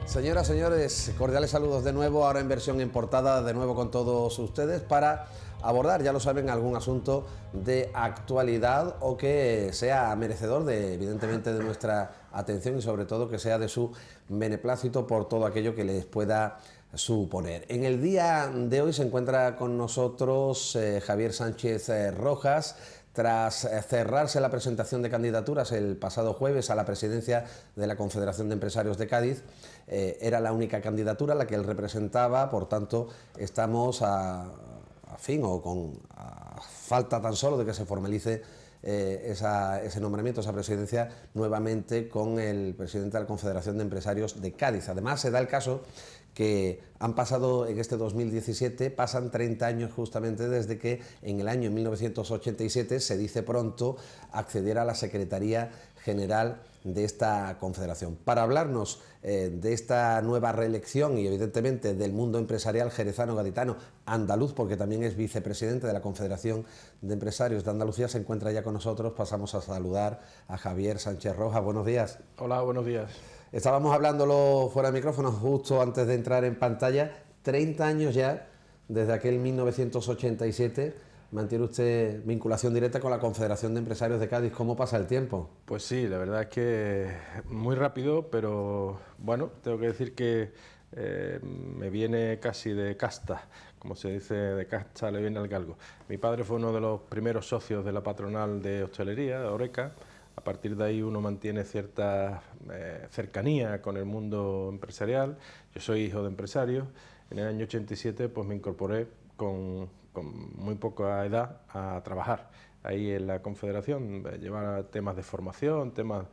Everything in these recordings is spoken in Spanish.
Señoras, señores, cordiales saludos de nuevo, ahora en versión en portada, de nuevo con todos ustedes para abordar, ya lo saben, algún asunto de actualidad o que sea merecedor de, evidentemente, de nuestra atención y sobre todo que sea de su beneplácito por todo aquello que les pueda suponer. En el día de hoy se encuentra con nosotros Javier Sánchez Rojas. Tras cerrarse la presentación de candidaturas el pasado jueves a la presidencia de la Confederación de Empresarios de Cádiz, era la única candidatura la que él representaba, por tanto estamos a falta tan solo de que se formalice ese nombramiento, esa presidencia, nuevamente con el presidente de la Confederación de Empresarios de Cádiz. Además, se da el caso que han pasado en este 2017, pasan 30 años justamente desde que en el año 1987, se dice pronto, accediera a la Secretaría General de esta confederación. Para hablarnos de esta nueva reelección y evidentemente del mundo empresarial jerezano, gaditano, andaluz, porque también es vicepresidente de la Confederación de Empresarios de Andalucía, se encuentra ya con nosotros. Pasamos a saludar a Javier Sánchez Rojas. Buenos días. Hola, buenos días. Estábamos hablándolo fuera de micrófono justo antes de entrar en pantalla. 30 años ya, desde aquel 1987, mantiene usted vinculación directa con la Confederación de Empresarios de Cádiz. ¿Cómo pasa el tiempo? Pues sí, la verdad es que muy rápido, pero bueno, tengo que decir que me viene casi de casta, como se dice, de casta le viene al galgo. Mi padre fue uno de los primeros socios de la patronal de hostelería, de Oreca. A partir de ahí uno mantiene cierta cercanía con el mundo empresarial. Yo soy hijo de empresarios. En el año 87 pues me incorporé con muy poca edad a trabajar ahí en la Confederación, llevar temas de formación, temas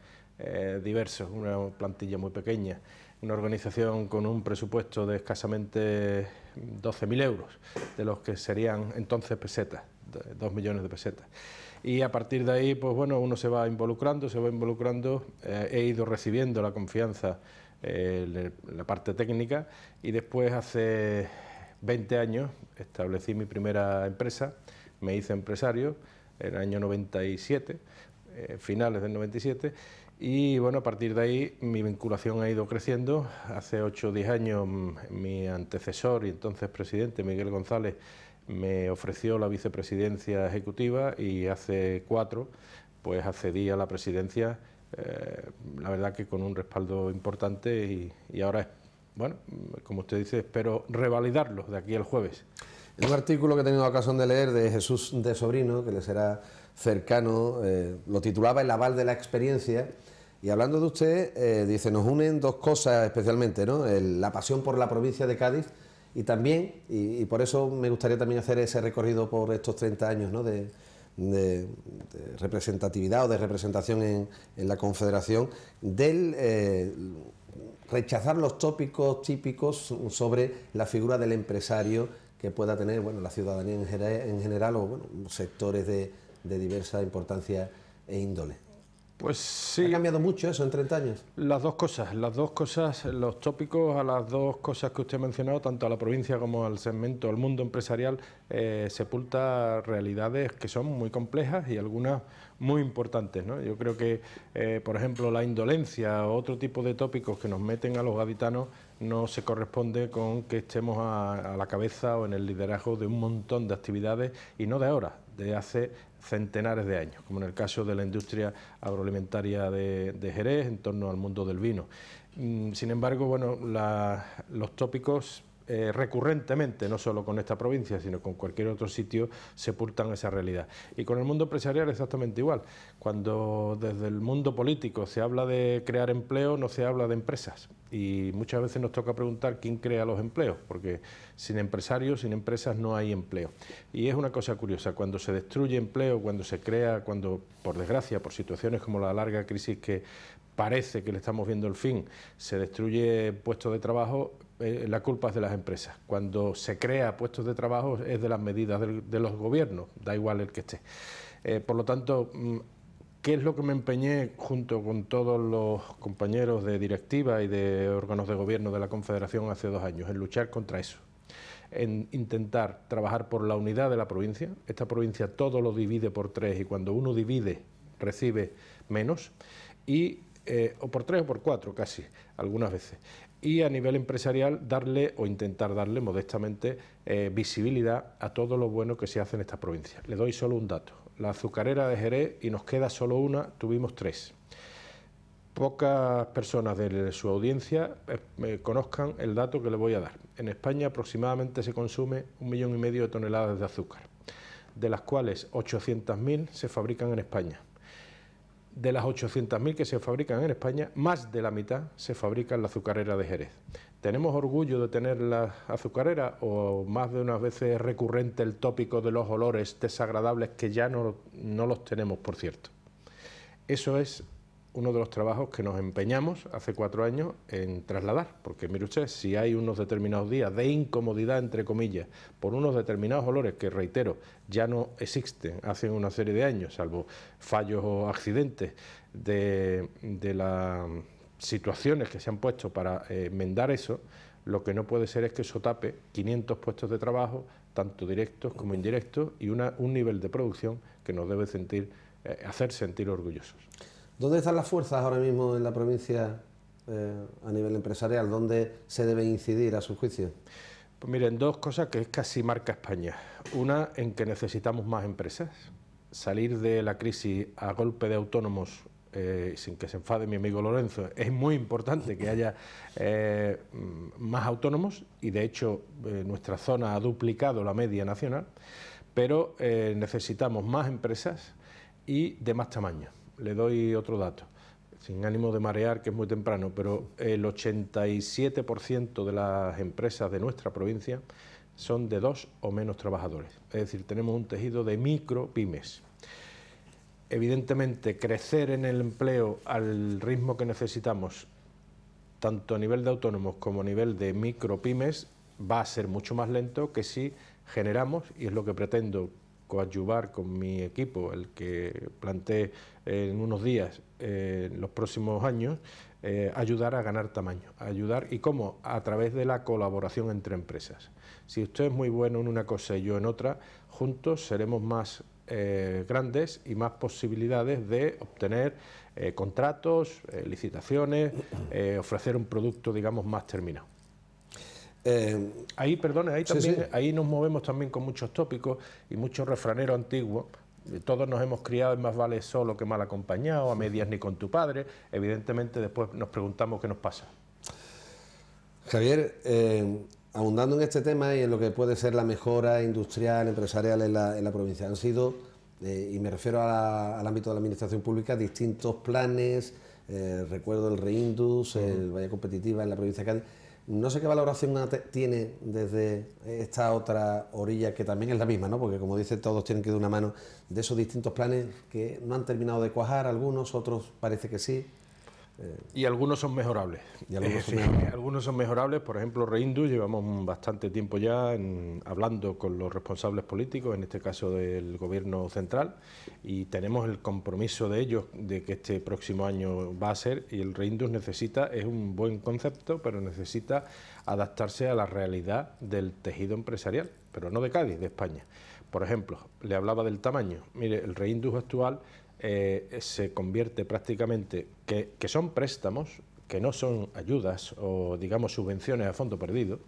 diversos, una plantilla muy pequeña, una organización con un presupuesto de escasamente 12.000 euros, de los que serían entonces pesetas, 2 millones de pesetas. Y a partir de ahí, pues bueno, uno se va involucrando, he ido recibiendo la confianza en la parte técnica y después hace 20 años establecí mi primera empresa, me hice empresario en el año 97, finales del 97, y bueno, a partir de ahí mi vinculación ha ido creciendo. Hace 8 o 10 años mi antecesor y entonces presidente, Miguel González, me ofreció la vicepresidencia ejecutiva y hace 4 pues accedí a la presidencia, la verdad que con un respaldo importante y ahora, bueno, como usted dice, espero revalidarlo de aquí al jueves. En un artículo que he tenido ocasión de leer de Jesús de Sobrino, que le será cercano, lo titulaba El aval de la experiencia, y hablando de usted, dice, nos unen dos cosas especialmente, ¿no? La pasión por la provincia de Cádiz y también, y por eso me gustaría también hacer ese recorrido por estos 30 años, ¿no? de representatividad o de representación en la Confederación, del rechazar los tópicos típicos sobre la figura del empresario que pueda tener, bueno, la ciudadanía en general o bueno, sectores de diversa importancia e índole. Pues sí. ¿Ha cambiado mucho eso en 30 años? Las dos cosas, los tópicos a las dos cosas que usted ha mencionado, tanto a la provincia como al segmento, al mundo empresarial, sepulta realidades que son muy complejas y algunas muy importantes, ¿no? Yo creo que, por ejemplo, la indolencia o otro tipo de tópicos que nos meten a los gaditanos no se corresponde con que estemos a la cabeza o en el liderazgo de un montón de actividades y no de ahora, de hace centenares de años, como en el caso de la industria agroalimentaria de Jerez en torno al mundo del vino. Sin embargo, bueno, los tópicos recurrentemente, no solo con esta provincia, sino con cualquier otro sitio, sepultan esa realidad. Y con el mundo empresarial exactamente igual. Cuando desde el mundo político se habla de crear empleo, no se habla de empresas. Y muchas veces nos toca preguntar quién crea los empleos, porque sin empresarios, sin empresas no hay empleo. Y es una cosa curiosa, cuando se destruye empleo, cuando se crea, cuando, por desgracia, por situaciones como la larga crisis que parece que le estamos viendo el fin, se destruye puestos de trabajo, la culpa es de las empresas. Cuando se crea puestos de trabajo es de las medidas de los gobiernos, da igual el que esté. Por lo tanto, ¿qué es lo que me empeñé junto con todos los compañeros de directiva y de órganos de gobierno de la Confederación hace 2 años? En luchar contra eso, en intentar trabajar por la unidad de la provincia. Esta provincia todo lo divide por 3 y cuando uno divide recibe menos, y o por 3 o por 4 casi, algunas veces. Y a nivel empresarial darle o intentar darle modestamente visibilidad a todo lo bueno que se hace en esta provincia. Le doy solo un dato. La azucarera de Jerez, y nos queda solo una, tuvimos 3. Pocas personas de su audiencia conozcan el dato que les voy a dar. En España aproximadamente se consume 1,5 millones de toneladas de azúcar, de las cuales 800.000 se fabrican en España. De las 800.000 que se fabrican en España, más de la mitad se fabrica en la azucarera de Jerez. ¿Tenemos orgullo de tener la azucarera o más de unas veces es recurrente el tópico de los olores desagradables que ya no los tenemos, por cierto? Eso es uno de los trabajos que nos empeñamos hace 4 años en trasladar, porque mire usted, si hay unos determinados días de incomodidad, entre comillas, por unos determinados olores que, reitero, ya no existen hace una serie de años, salvo fallos o accidentes de las situaciones que se han puesto para enmendar eso, lo que no puede ser es que eso tape 500 puestos de trabajo, tanto directos como indirectos, y un nivel de producción que nos debe hacer sentir orgullosos. ¿Dónde están las fuerzas ahora mismo en la provincia a nivel empresarial? ¿Dónde se debe incidir a su juicio? Pues miren, 2 cosas que es casi marca España. Una, en que necesitamos más empresas. Salir de la crisis a golpe de autónomos, sin que se enfade mi amigo Lorenzo, es muy importante que haya más autónomos, y de hecho nuestra zona ha duplicado la media nacional, pero necesitamos más empresas y de más tamaño. Le doy otro dato, sin ánimo de marear, que es muy temprano, pero el 87% de las empresas de nuestra provincia son de 2 o menos trabajadores. Es decir, tenemos un tejido de micropymes. Evidentemente, crecer en el empleo al ritmo que necesitamos, tanto a nivel de autónomos como a nivel de micropymes, va a ser mucho más lento que si generamos, y es lo que pretendo coadyuvar con mi equipo, el que planteé en unos días, en los próximos años, ayudar a ganar tamaño, ayudar, y cómo, a través de la colaboración entre empresas. Si usted es muy bueno en una cosa y yo en otra, juntos seremos más grandes y más posibilidades de obtener contratos, licitaciones, ofrecer un producto, digamos, más terminado. Ahí también, sí. Ahí nos movemos también con muchos tópicos y muchos refraneros antiguos. Todos nos hemos criado en más vale solo que mal acompañado, a medias ni con tu padre. Evidentemente después nos preguntamos qué nos pasa. Javier, ahondando en este tema y en lo que puede ser la mejora industrial, empresarial en la provincia, han sido, y me refiero al ámbito de la administración pública, distintos planes, recuerdo el Reindus, el Bahía Competitiva en la provincia de Cádiz. No sé qué valoración tiene desde esta otra orilla, que también es la misma, ¿no? Porque, como dice, todos tienen que ir de una mano, de esos distintos planes que no han terminado de cuajar, algunos, otros parece que sí. Y algunos son mejorables. Algunos son mejorables. Por ejemplo, Reindus, llevamos bastante tiempo ya hablando con los responsables políticos, en este caso del Gobierno central, y tenemos el compromiso de ellos de que este próximo año va a ser, y el Reindus es un buen concepto, pero necesita adaptarse a la realidad del tejido empresarial, pero no de Cádiz, de España. Por ejemplo, le hablaba del tamaño. Mire, el Reindus actual se convierte prácticamente, que son préstamos, que no son ayudas o, digamos, subvenciones a fondo perdido,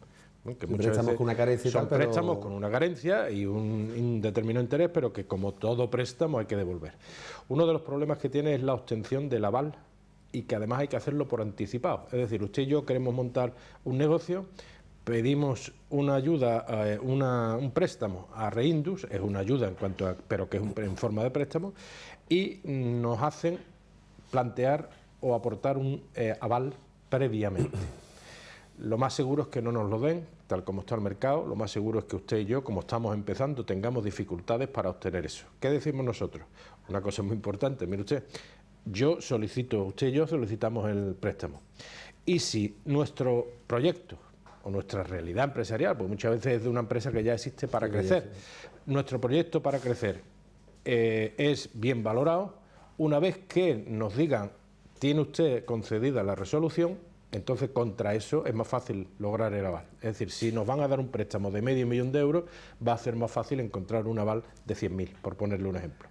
que muchas veces con una carencia son préstamos con una carencia y un determinado interés, pero que, como todo préstamo, hay que devolver. Uno de los problemas que tiene es la obtención del aval, y que además hay que hacerlo por anticipado. Es decir, usted y yo queremos montar un negocio, pedimos una ayuda, un préstamo a Reindus, es una ayuda pero que es en forma de préstamo, y nos hacen plantear o aportar un aval previamente. Lo más seguro es que no nos lo den, tal como está el mercado. Lo más seguro es que usted y yo, como estamos empezando, tengamos dificultades para obtener eso. ¿Qué decimos nosotros? Una cosa muy importante, mire usted, usted y yo solicitamos el préstamo. Y si nuestro proyecto o nuestra realidad empresarial, pues muchas veces es de una empresa que ya existe para crecer, nuestro proyecto para crecer es bien valorado, una vez que nos digan, tiene usted concedida la resolución, entonces contra eso es más fácil lograr el aval. Es decir, si nos van a dar un préstamo de $500.000 de euros, va a ser más fácil encontrar un aval de 100.000, por ponerle un ejemplo.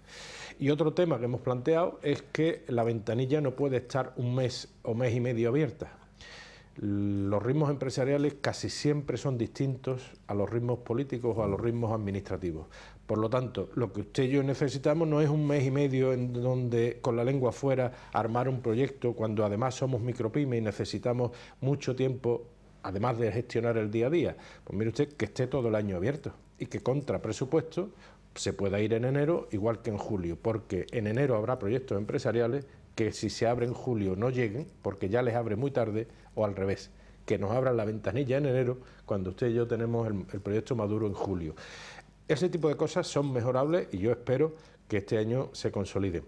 Y otro tema que hemos planteado es que la ventanilla no puede estar un mes o mes y medio abierta. Los ritmos empresariales casi siempre son distintos a los ritmos políticos o a los ritmos administrativos. Por lo tanto, lo que usted y yo necesitamos no es un mes y medio en donde con la lengua afuera armar un proyecto, cuando además somos micropyme y necesitamos mucho tiempo, además de gestionar el día a día. Pues mire usted, que esté todo el año abierto y que contra presupuesto se pueda ir en enero igual que en julio, porque en enero habrá proyectos empresariales que si se abre en julio no lleguen, porque ya les abre muy tarde, o al revés, que nos abran la ventanilla en enero cuando usted y yo tenemos el proyecto maduro en julio. Ese tipo de cosas son mejorables y yo espero que este año se consoliden.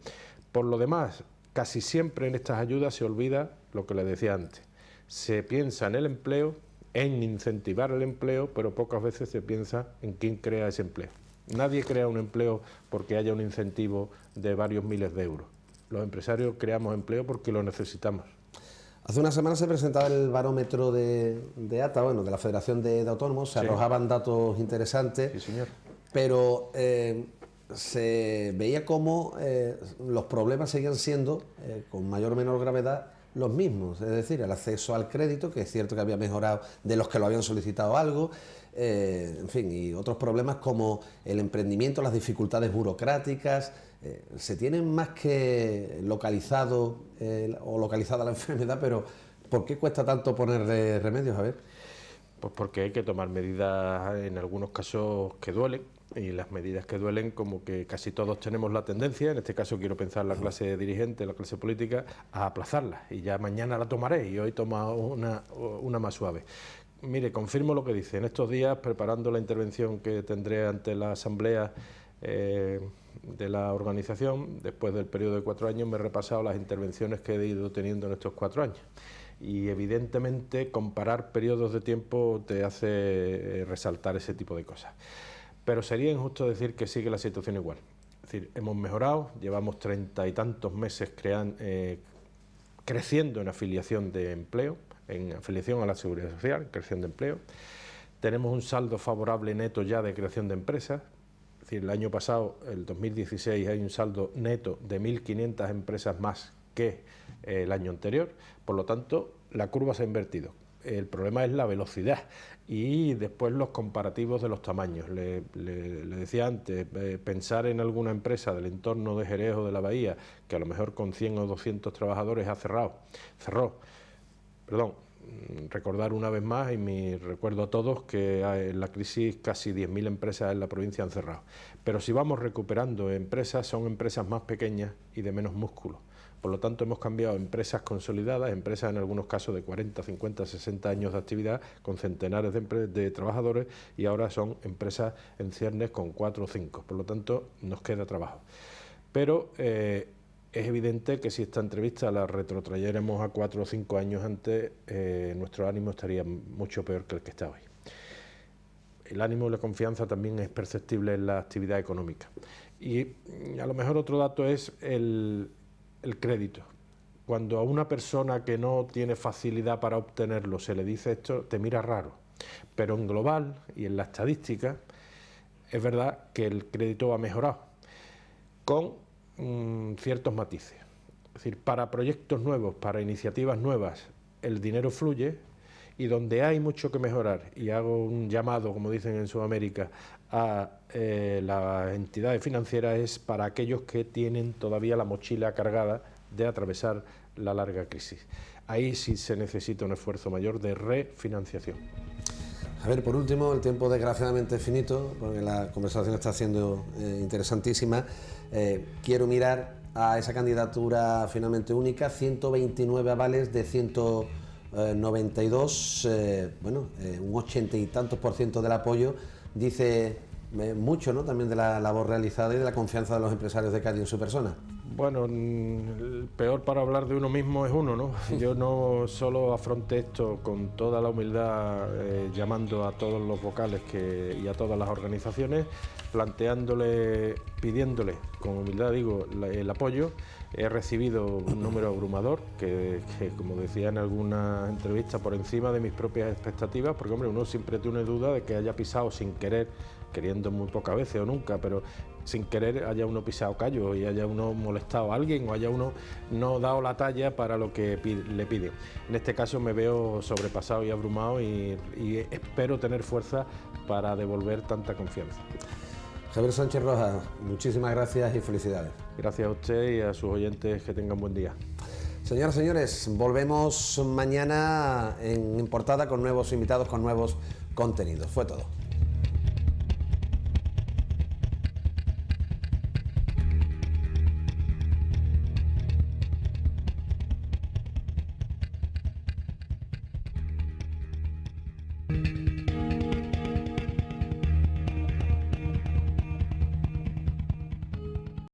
Por lo demás, casi siempre en estas ayudas se olvida lo que le decía antes. Se piensa en el empleo, en incentivar el empleo, pero pocas veces se piensa en quién crea ese empleo. Nadie crea un empleo porque haya un incentivo de varios miles de euros. Los empresarios creamos empleo porque lo necesitamos. Hace una semana se presentaba el barómetro de ATA, bueno, de la Federación de Autónomos, se arrojaban datos interesantes, sí, señor. Pero se veía cómo los problemas seguían siendo, con mayor o menor gravedad, los mismos, es decir, el acceso al crédito, que es cierto que había mejorado de los que lo habían solicitado algo, en fin, y otros problemas como el emprendimiento, las dificultades burocráticas. Se tienen más que localizado o localizada la enfermedad, pero ¿por qué cuesta tanto ponerle remedios? A ver. Pues porque hay que tomar medidas en algunos casos que duelen, y las medidas que duelen, como que casi todos tenemos la tendencia, en este caso quiero pensar la clase dirigente, la clase política, a aplazarlas, y ya mañana la tomaré y hoy toma una más suave. Mire, confirmo lo que dice. En estos días, preparando la intervención que tendré ante la asamblea de la organización, después del periodo de 4 años, me he repasado las intervenciones que he ido teniendo en estos 4 años. Y evidentemente comparar periodos de tiempo te hace resaltar ese tipo de cosas. Pero sería injusto decir que sigue la situación igual. Es decir, hemos mejorado, llevamos 30 y tantos meses creciendo en afiliación de empleo, en afiliación a la Seguridad Social, creación de empleo. Tenemos un saldo favorable neto ya de creación de empresas. Es decir, el año pasado, el 2016, hay un saldo neto de 1.500 empresas más que el año anterior. Por lo tanto, la curva se ha invertido. El problema es la velocidad y después los comparativos de los tamaños. Le decía antes, pensar en alguna empresa del entorno de Jerez o de la Bahía, que a lo mejor con 100 o 200 trabajadores cerró. Recordar una vez más, y mi recuerdo a todos, que en la crisis casi 10.000 empresas en la provincia han cerrado. Pero si vamos recuperando empresas, son empresas más pequeñas y de menos músculo. Por lo tanto, hemos cambiado empresas consolidadas, empresas en algunos casos de 40, 50, 60 años de actividad, con centenares de trabajadores, y ahora son empresas en ciernes con 4 o 5. Por lo tanto, nos queda trabajo. Pero es evidente que si esta entrevista la retrotrayéramos a 4 o 5 años antes, nuestro ánimo estaría mucho peor que el que está hoy. El ánimo y la confianza también es perceptible en la actividad económica. Y a lo mejor otro dato es el crédito. Cuando a una persona que no tiene facilidad para obtenerlo se le dice esto, te mira raro. Pero en global y en la estadística es verdad que el crédito ha mejorado, con ciertos matices. Es decir, para proyectos nuevos, para iniciativas nuevas, el dinero fluye, y donde hay mucho que mejorar, y hago un llamado, como dicen en Sudamérica, a las entidades financieras, es para aquellos que tienen todavía la mochila cargada de atravesar la larga crisis. Ahí sí se necesita un esfuerzo mayor de refinanciación. A ver, por último, el tiempo desgraciadamente es finito, porque la conversación está siendo interesantísima. Quiero mirar a esa candidatura finalmente única, 129 avales de 192, un 80 y tantos % del apoyo. Dice mucho, ¿no?, también de la labor realizada y de la confianza de los empresarios de Cádiz en su persona. Bueno, el peor para hablar de uno mismo es uno, ¿no? Yo no solo afronté esto con toda la humildad, llamando a todos los vocales y a todas las organizaciones, pidiéndole con humildad, digo, el apoyo. He recibido un número abrumador que, como decía en alguna entrevista, por encima de mis propias expectativas, porque, hombre, uno siempre tiene duda de que haya pisado sin querer, queriendo muy pocas veces o nunca, pero sin querer haya uno pisado callo y haya uno molestado a alguien o haya uno no dado la talla para lo que le pide. En este caso me veo sobrepasado y abrumado y espero tener fuerza para devolver tanta confianza. Javier Sánchez Rojas, muchísimas gracias y felicidades. Gracias a usted y a sus oyentes, que tengan buen día. Señoras y señores, volvemos mañana en Portada con nuevos invitados, con nuevos contenidos. Fue todo.